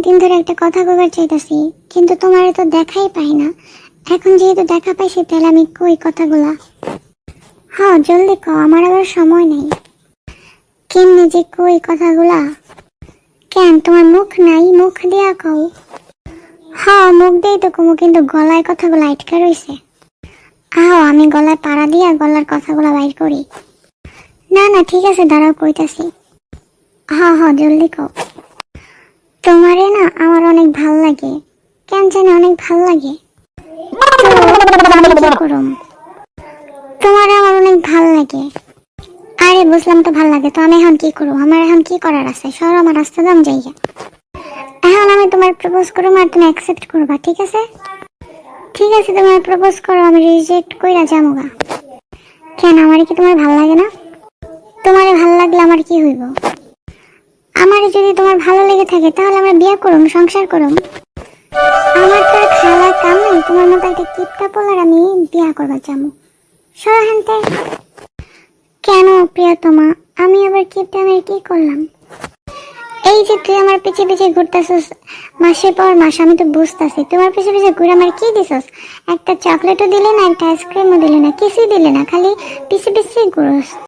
দিন ধরে একটা কথা কইবার চাইতাছি, কিন্তু তোমার তো দেখাই পাই না। এখন যেহেতু দেখা পাইছি তাহলে আমি কই কথাগুলা। হ্যাঁ জলদি কও, আমার আবার সময় নেই। কেমনি যে কই কথাগুলা? কেন তোমার মুখ নাই? মুখ দিয়া কও। হ্যাঁ মুখ দিয়েই তো কমু, কিন্তু গলায় কথাগুলো আটকা রইছে। আহ আমি গলায় পাড়া দিয়া গলার কথাগুলো বাইর করি। না না ঠিক আছে, দাঁড়াও কইতাছি। হ্যাঁ হ্যাঁ জলদি কও। তোমারে না আমার অনেক ভাল লাগে, কেন জানি অনেক ভাল লাগে। তো আমি কি করুম? তোমারে আমার অনেক ভাল লাগে। আরে বুঝলাম তো ভাল লাগে, তো আমি এখন কি করবো? আমার এখন কি করার আছে? সর আমার রাস্তা দাম যাইয়া। এখন আমি তোমার প্রপোজ করবো আর তুমি অ্যাকসেপ্ট করবা, ঠিক আছে? ঠিক আছে তুমি প্রপোজ করো, আমি রিজেক্ট কইরা যামুগা। কেন আমার কি তোমার ভাল লাগে না? তোমারে ভাল লাগলে আমার কি হইব? আমারে যদি তোমার ভালো লেগে থাকে তাহলে আমরা বিয়ে করুম, সংসার করুম। আমার তো আর খালার কাম নাই তোমার মতো একটা কিপটা পোলার আমি বিয়া করবার যাবো। সরহান্তে। কেন প্রিয়তমা, আমি আবার কিপটা আমি কি করলাম? এই যে তুই আমার পিছে পিছে ঘুরতেছস মাসের পর মাস, আমি তো বুঝতেছি তোমার পিছে পিছে ঘুরে আমার কি দিছস? একটা চকলেটও দিলে না, একটা আইসক্রিমও দিলে না, কিছুই দিলে না, খালি পিছে পিছে ঘুরোস।